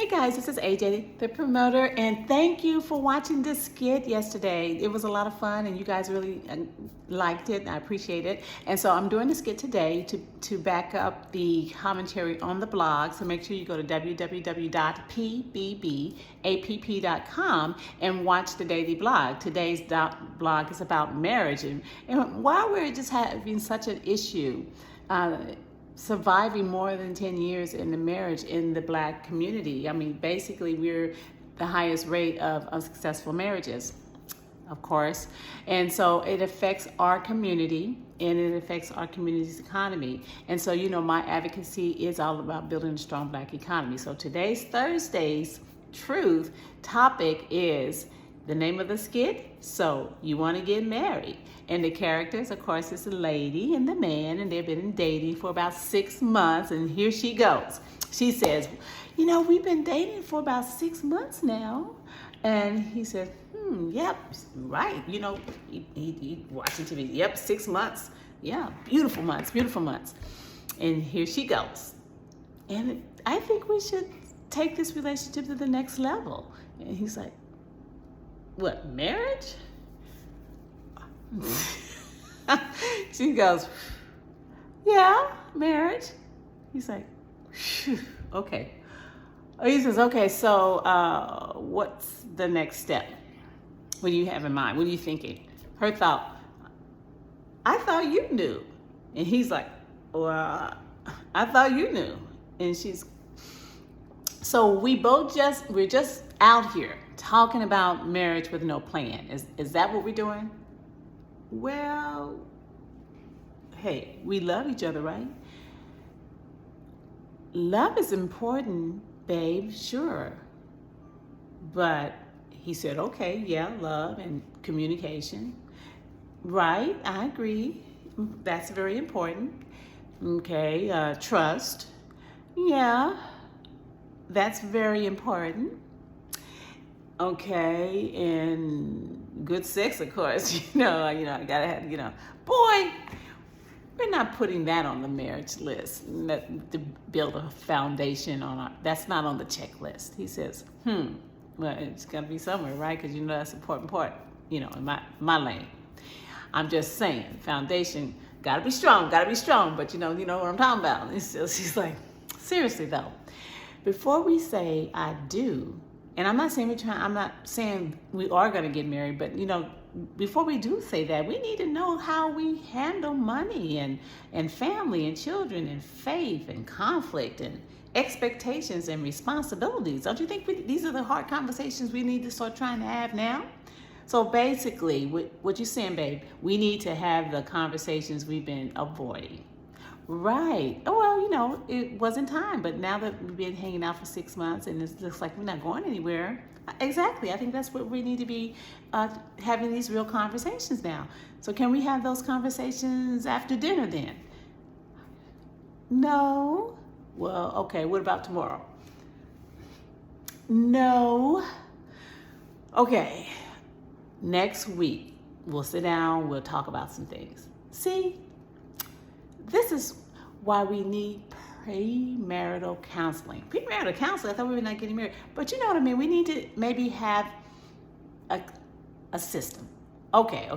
guys, this is AJ, the promoter, and thank you for watching this skit yesterday. It was a lot of fun, and you guys really liked it, and I appreciate it. And so I'm doing the skit today to back up the commentary on the blog. So make sure you go to www.pbbapp.com and watch the daily blog. Today's blog is about marriage, and while we're just having such an issue, surviving more than 10 years in the marriage in the Black community. I mean, basically, we're the highest rate of unsuccessful marriages, of course. And so it affects our community, and it affects our community's economy. And so, you know, my advocacy is all about building a strong Black economy. So today's Thursday's truth topic is the name of the skit, So You Want to Get Married. And the characters, of course, is the lady and the man, and they've been dating for about 6 months, and here she goes. She says, you know, we've been dating for about 6 months now. And he says, yep, right. You know, he watching TV. Yep, 6 months. Yeah, beautiful months, beautiful months. And here she goes. And I think we should take this relationship to the next level. And he's like, what, marriage? She goes, yeah, marriage. He's like, phew, okay. He says, okay, so what's the next step? What do you have in mind? What are you thinking? Her thought, I thought you knew. And he's like, well, I thought you knew. And so we're just out here talking about marriage with no plan. Is that what we're doing? Well, hey, we love each other, right? Love is important, babe, sure. But he said, okay, yeah, love and communication. Right, I agree. That's very important. Okay, trust. Yeah, that's very important. Okay, and good sex, of course. I gotta have, boy, we're not putting that on the marriage list to build a foundation that's not on the checklist. He says, well, it's gotta be somewhere, right? Because that's an important part, in my lane. I'm just saying, foundation gotta be strong, but you know what I'm talking about. And she's like, seriously though, before we say I do, and I'm not saying we are going to get married, but before we do say that, we need to know how we handle money and family and children and faith and conflict and expectations and responsibilities. Don't you think these are the hard conversations we need to start trying to have now? So basically, what you're saying, babe, we need to have the conversations we've been avoiding. Right. Oh, well, it wasn't time, but now that we've been hanging out for 6 months and it looks like we're not going anywhere. Exactly. I think that's what we need to be having these real conversations now. So can we have those conversations after dinner then? No. Well, okay. What about tomorrow? No. Okay. Next week, we'll sit down. We'll talk about some things. See? This is why we need premarital counseling. Premarital counseling, I thought we were not getting married. But you know what I mean? We need to maybe have a system. Okay.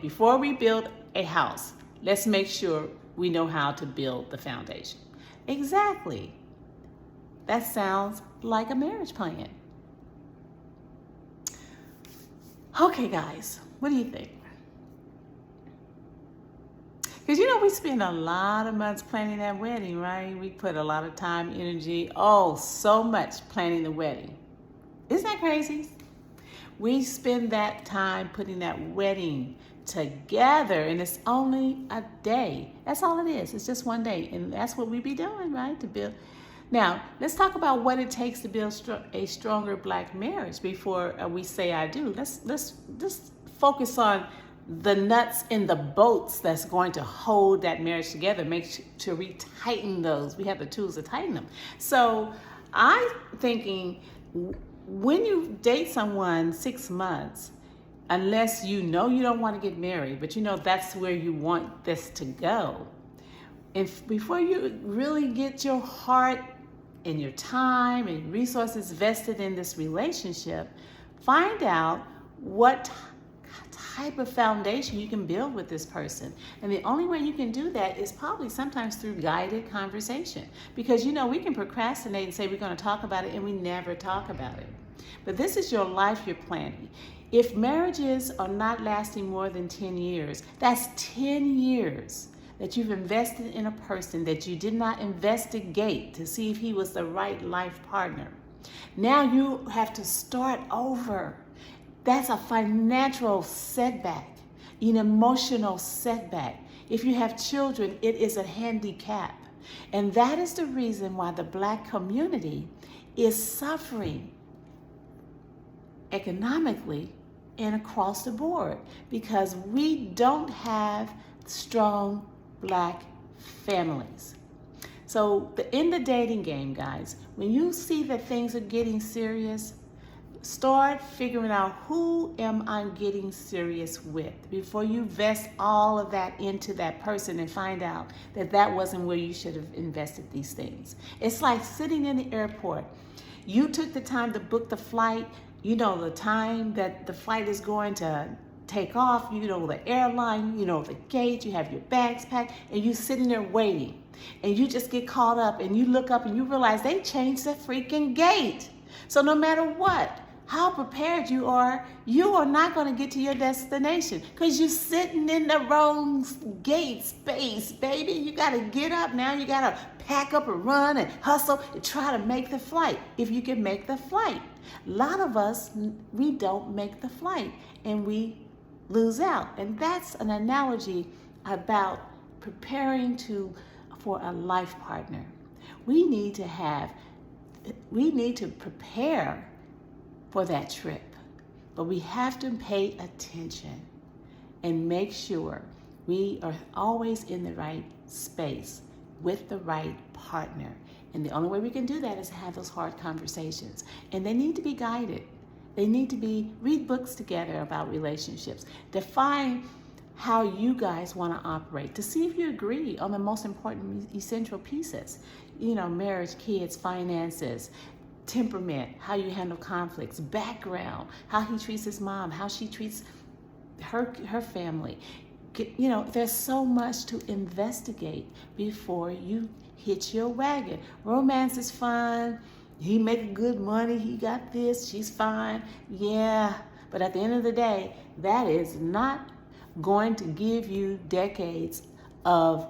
Before we build a house, let's make sure we know how to build the foundation. Exactly. That sounds like a marriage plan. Okay, guys, what do you think? Because we spend a lot of months planning that wedding, right? We put a lot of time, energy, so much planning the wedding. Isn't that crazy? We spend that time putting that wedding together, and it's only a day. That's all it is. It's just one day, and that's what we be doing, right? To build. Now, let's talk about what it takes to build a stronger Black marriage before we say I do. Let's focus on the nuts in the bolts that's going to hold that marriage together. Make sure we tighten those. We have the tools to tighten them. So I'm thinking when you date someone 6 months, unless you don't want to get married, but that's where you want this to go. Before you really get your heart and your time and resources vested in this relationship, find out what type of foundation you can build with this person. And the only way you can do that is probably sometimes through guided conversation. Because we can procrastinate and say we're going to talk about it and we never talk about it. But this is your life you're planning. If marriages are not lasting more than 10 years, that's 10 years that you've invested in a person that you did not investigate to see if he was the right life partner. Now you have to start over. That's a financial setback, an emotional setback. If you have children, it is a handicap. And that is the reason why the Black community is suffering economically and across the board, because we don't have strong Black families. So in the dating game, guys, when you see that things are getting serious, start figuring out who am I getting serious with before you vest all of that into that person and find out that that wasn't where you should have invested these things. It's like sitting in the airport. You took the time to book the flight, the time that the flight is going to take off, the airline, the gate, you have your bags packed, and you sitting there waiting. And you just get caught up and you look up and you realize they changed the freaking gate. So no matter what, how prepared you are not going to get to your destination because you're sitting in the wrong gate space, baby. You got to get up now. You got to pack up and run and hustle and try to make the flight if you can make the flight. A lot of us, we don't make the flight and we lose out. And that's an analogy about preparing for a life partner. We need to prepare for that trip, but we have to pay attention and make sure we are always in the right space with the right partner. And the only way we can do that is to have those hard conversations. And they need to be guided. They need to read books together about relationships. Define how you guys want to operate to see if you agree on the most important essential pieces. Marriage, kids, finances, temperament, how you handle conflicts, background, how he treats his mom, how she treats her family. There's so much to investigate before you hit your wagon. Romance is fun. He making good money. He got this. She's fine. Yeah. But at the end of the day, that is not going to give you decades of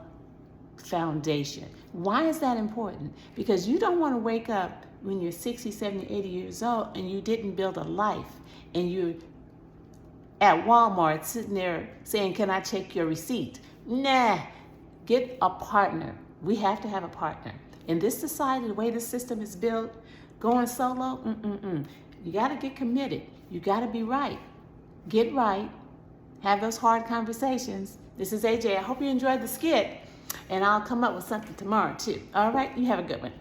foundation. Why is that important? Because you don't want to wake up when you're 60, 70, 80 years old and you didn't build a life and you're at Walmart sitting there saying, can I check your receipt? Nah, get a partner. We have to have a partner. In this society, the way the system is built, going solo, You got to get committed. You got to be right. Get right. Have those hard conversations. This is AJ. I hope you enjoyed the skit, and I'll come up with something tomorrow too. All right, you have a good one.